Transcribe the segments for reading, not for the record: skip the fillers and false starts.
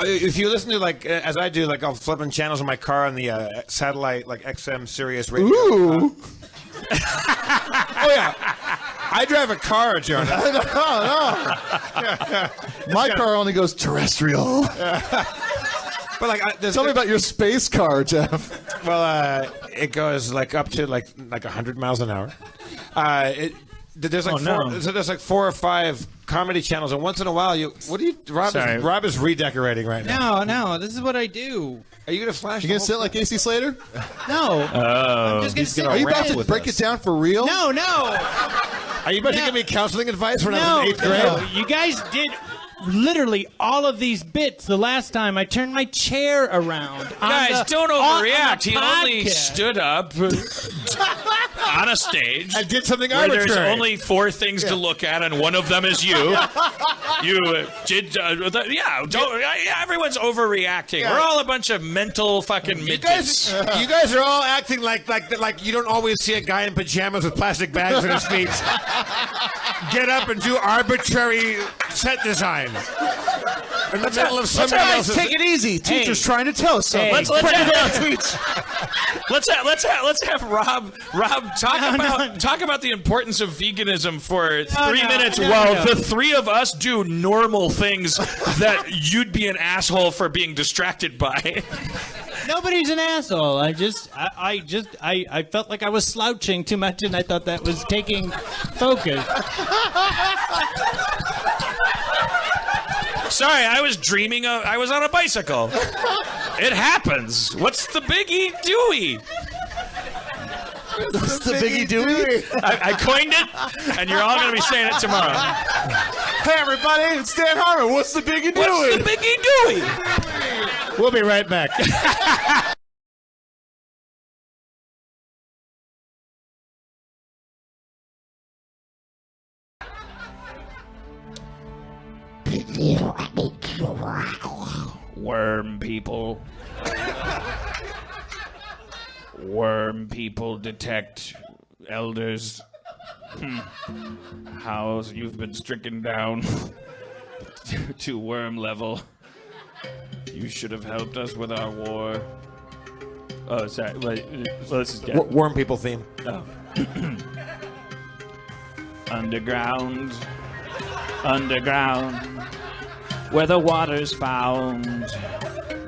If you listen to, like, as I do, like, I'll flip on channels in my car on the satellite, like, XM Sirius radio. Ooh. Oh, yeah. I drive a car, Jonah. No. My car only goes terrestrial. But, like, Tell me about your space car, Jeff. Well, it goes, like, up to, like 100 miles an hour. There's like 4 or 5 comedy channels, and once in a while, Rob is redecorating right now. No, this is what I do. Are you gonna flash? You gonna sit like AC Slater? No. I'm just gonna sit. Are you about to break it down for real? No. Are you about to give me counseling advice when I was in 8th grade? No. You guys did literally all of these bits the last time. I turned my chair around. Guys, don't overreact. He only stood up on a stage. I did something where arbitrary. There's only 4 things to look at, and one of them is you. You did, everyone's overreacting. Yeah. We're all a bunch of mental fucking midgets. You guys are all acting like you don't always see a guy in pajamas with plastic bags on his feet get up and do arbitrary set design in the middle of somebody else's. Take it easy. Teacher's trying to tell us something. Let's have Rob talk about the importance of veganism for 3 minutes while the 3 of us do normal things that you'd be an asshole for being distracted by. Nobody's an asshole. I felt like I was slouching too much, and I thought that was taking focus. Sorry, I was dreaming I was on a bicycle. It happens. What's the biggie Dewey? What's the Biggie Dewey? I coined it, and you're all going to be saying it tomorrow. Hey, everybody, it's Dan Harmon. What's the Biggie Dewey? What's the biggie Dewey? We'll be right back. Worm people. Worm people detect elders. How you've been stricken down to worm level. You should have helped us with our war. Oh, sorry. Wait, let's just get Worm people theme. Oh. Underground, where the water's found.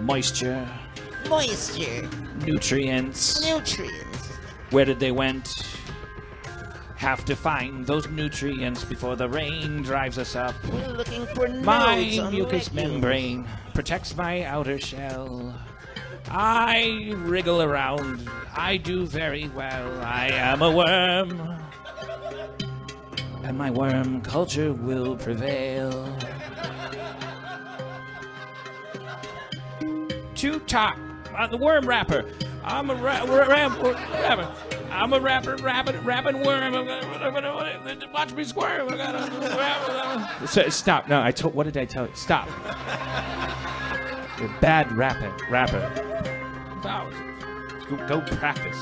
Moisture. Nutrients. Where did they went? Have to find those nutrients before the rain drives us up. We're looking for My nodes mucous on membrane protects my outer shell. I wriggle around. I do very well. I am a worm. And my worm culture will prevail. To talk. The worm rapper. I'm a rapper. I'm a rapper, rapping worm. I'm gonna watch me squirm. Stop. No, what did I tell you? Stop. You're bad rapper. Go practice.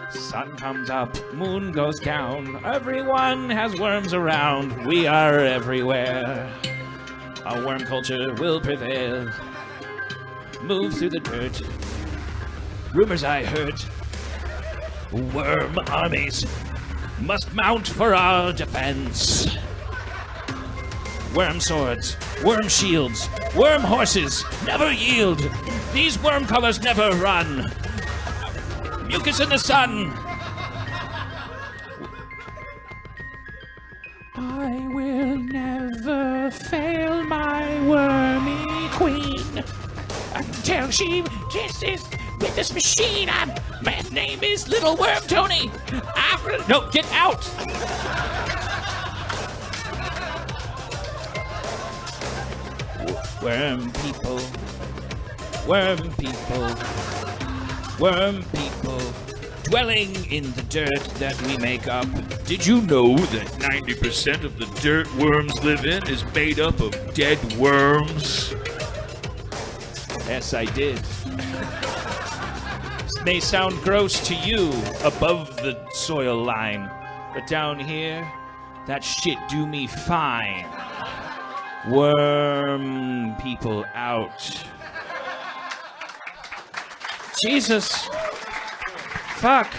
Sun comes up, moon goes down. Everyone has worms around. We are everywhere. Our worm culture will prevail. Move through the dirt. Rumors I heard. Worm armies must mount for our defense. Worm swords, worm shields, worm horses never yield. These worm colors never run. Mucus in the sun. I will never fail my wormy queen until she kisses with this machine. My name is Little Worm Tony. No, get out. Worm people. Dwelling in the dirt that we make up. Did you know that 90% of the dirt worms live in is made up of dead worms? Yes, I did. This may sound gross to you above the soil line, but down here, that shit do me fine. Worm people out. Jesus. Fuck.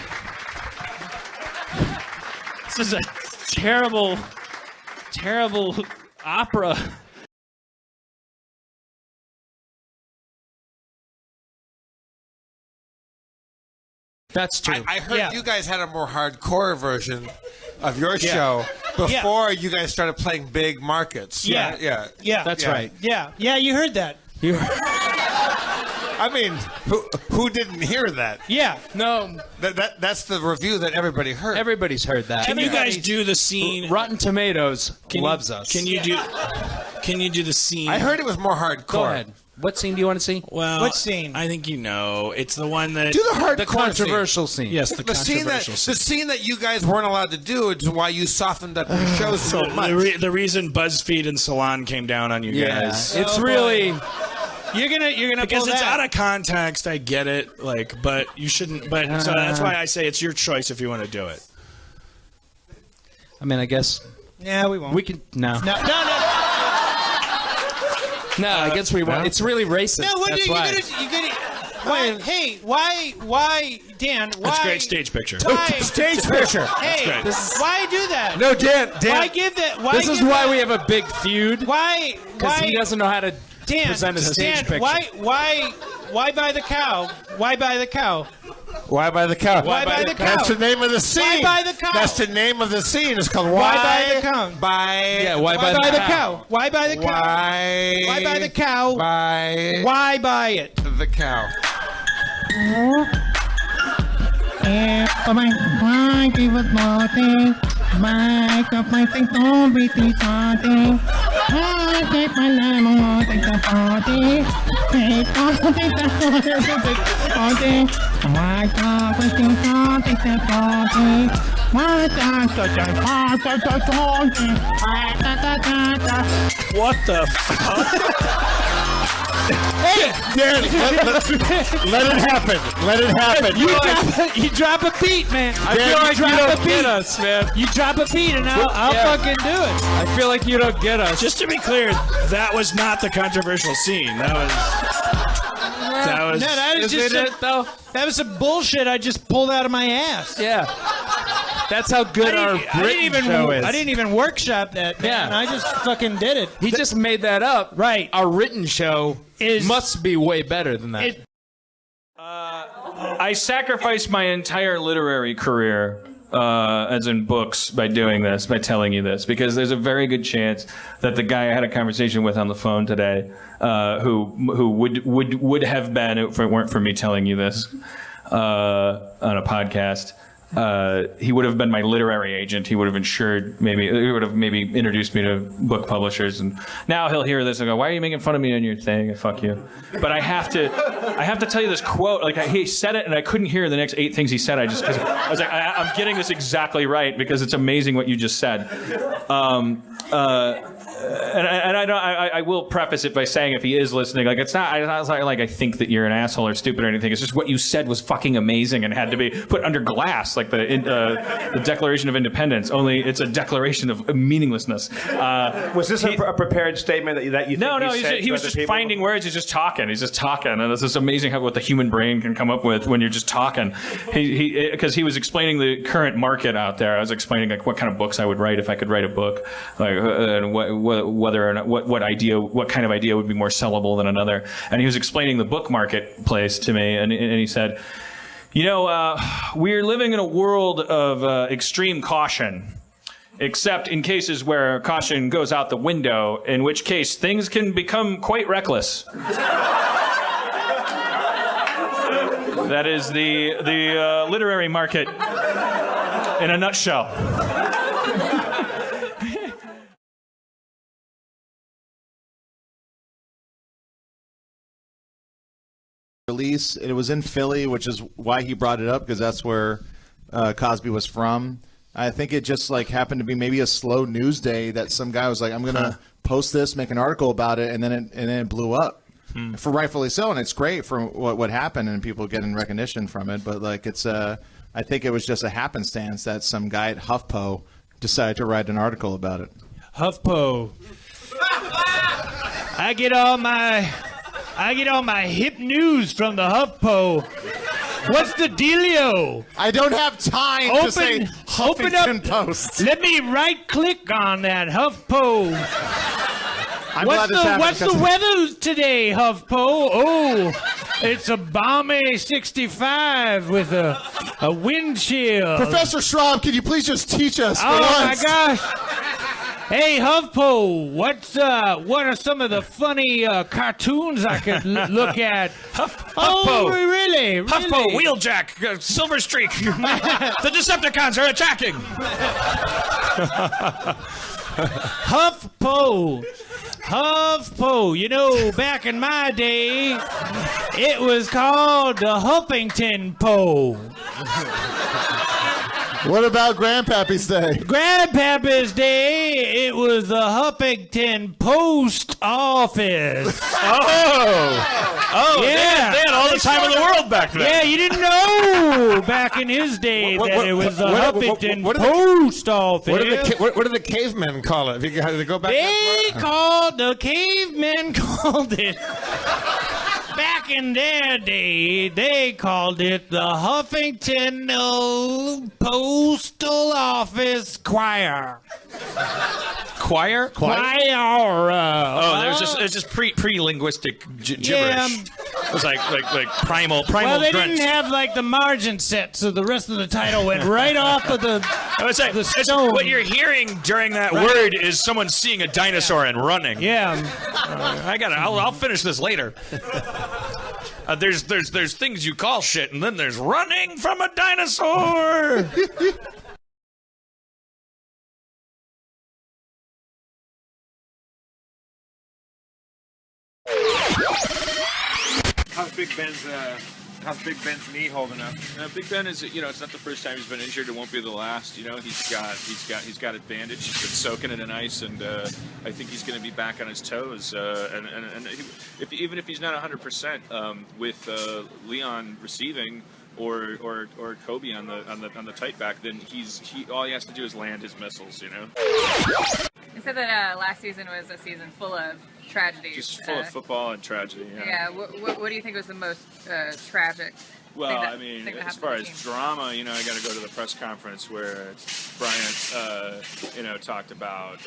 This is a terrible, terrible opera. That's true. I heard you guys had a more hardcore version of your show before you guys started playing big markets. Yeah. That's right. Yeah, you heard that. I mean, who didn't hear that? Yeah. No. That's the review that everybody heard. Everybody's heard that. Can you guys do the scene? Rotten Tomatoes loves us. Can you do the scene? I heard it was more hardcore. Go ahead. What scene do you want to see? Well, what scene? I think you know. It's the one that Do the hardcore The controversial scene. Yes, the scene controversial the scene. scene that you guys weren't allowed to do is why you softened up your shows so much. The reason BuzzFeed and Salon came down on you guys. It's really. You're gonna because pull it's that. out of context. I get it, but you shouldn't. But so that's why I say it's your choice if you want to do it. I mean, I guess. Yeah, we won't. We can. No. No. No, I guess we won't. It's really racist. No, what That's you why. gonna? Why? Hey, why, Dan? Why? That's a great stage picture. Why? Stage picture. Hey, great. why do that? No, Dan. Why give that? Why This is give why that- we have a big feud. Why? Because he doesn't know how to Dan, present a stage Dan, picture. Why buy the cow? Why buy the cow? Why buy the cow? Why buy the cow? That's the name of the scene. Why buy the cow? That's the name of the scene. It's called Why buy the cow? Yeah, Why buy the cow? Why buy the cow? Why? Why buy the cow? Buy Why buy it? the cow. What the fuck? Dan, let it happen. Let it happen. You drop a beat, man. I feel like you don't get us, man. You drop a beat, and I'll fucking do it. I feel like you don't get us. Just to be clear, that was not the controversial scene. That was. No, that is just it though? that was some bullshit I just pulled out of my ass. Yeah. That's how good our written show is. I didn't even workshop that, man. Yeah. I just fucking did it. He just made that up. Right. Our written show must be way better than that. I sacrificed my entire literary career, as in books, by doing this, by telling you this, because there's a very good chance that the guy I had a conversation with on the phone today, who would have been if it weren't for me telling you this on a podcast. He would have been my literary agent. He would have insured he would have maybe introduced me to book publishers. And now he'll hear this and go, "Why are you making fun of me on your thing? Fuck you." But I have to tell you this quote. Like he said it, and I couldn't hear the next 8 things he said. I was like, I'm getting this exactly right because it's amazing what you just said. I will preface it by saying, if he is listening, like it's not like I think that you're an asshole or stupid or anything. It's just what you said was fucking amazing and had to be put under glass, like the Declaration of Independence. Only it's a declaration of meaninglessness. Was this a prepared statement that you think No, he said he was to just people? finding words. He's just talking, and it's just amazing what the human brain can come up with when you're just talking. Because he was explaining the current market out there. I was explaining like what kind of books I would write if I could write a book, like and whether or not what kind of idea would be more sellable than another. And he was explaining the book marketplace to me, and he said, we're living in a world of extreme caution. Except in cases where caution goes out the window, in which case things can become quite reckless. That is the literary market in a nutshell. Release. It was in Philly, which is why he brought it up, because that's where Cosby was from. I think it just like happened to be maybe a slow news day that some guy was like, "I'm gonna post this, make an article about it," and then it blew up. For rightfully so, and it's great for what happened and people getting recognition from it. But like I think it was just a happenstance that some guy at HuffPo decided to write an article about it. HuffPo. I get all my hip news from the HuffPo. What's the dealio? I don't have time to say open up. Huffington Post. Let me right-click on that HuffPo. What's the weather today, HuffPo? Oh, it's a balmy 65 with a wind chill. Professor Schraub, can you please just teach us for Oh once? my gosh! Hey HuffPo, what are some of the funny cartoons I could look at? HuffPo. Oh, really? HuffPo, Wheeljack, Silver Streak. The Decepticons are attacking. HuffPo, you know, back in my day, it was called the Huffington Po. What about Grandpappy's Day? Grandpappy's Day, it was the Huffington Post Office. Oh, Yeah. they had all the time in the world back then. Yeah, you didn't know back in his day that it was the Huffington Post Office. What did the cavemen call it? If you had to go back. The cavemen called it. Back in their day, they called it the Huffington Postal Office Choir. Choir? Choir. There's just pre-linguistic gibberish. Yeah. It was like primal Well, they grunts. didn't have like the margin set, so the rest of the title went right off of the. I would say stone. what you're hearing during that word is someone seeing a dinosaur and running. Yeah. I'll finish this later. There's things you call shit, and then there's running from a dinosaur. How's Big Ben's knee holding up? Big Ben is, it's not the first time he's been injured. It won't be the last. He's got it bandaged. He's been soaking it in ice, and I think he's going to be back on his toes. Even if he's not 100%, with Leon receiving or Kobe on the tight back, then all he has to do is land his missiles. You said that last season was a season full of tragedies. Just full of football and tragedy. Yeah. What do you think was the most tragic? Well, as far as drama, I got to go to the press conference where Bryant, talked about,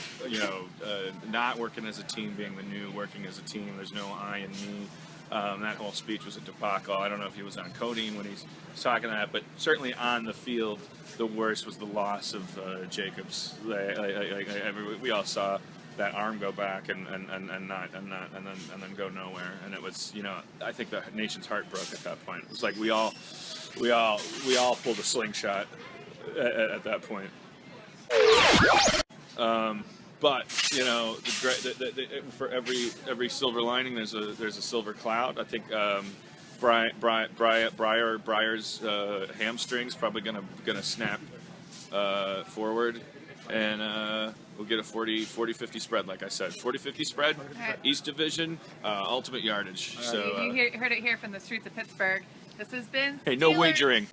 not working as a team being the new working as a team. There's no I and me. That whole speech was a debacle. I don't know if he was on codeine when he's talking that, but certainly on the field, the worst was the loss of Jacobs. We all saw that arm go back and then go nowhere, and it was, I think the nation's heart broke at that point. It was like we all pulled a slingshot at that point. But for every silver lining, there's a silver cloud. I think Breyer's hamstring's probably gonna snap forward, and we'll get a 40-50 spread, like I said. 40-50 spread, right. East Division, ultimate yardage. So you heard it here from the streets of Pittsburgh. This has been hey, no Steelers. wagering.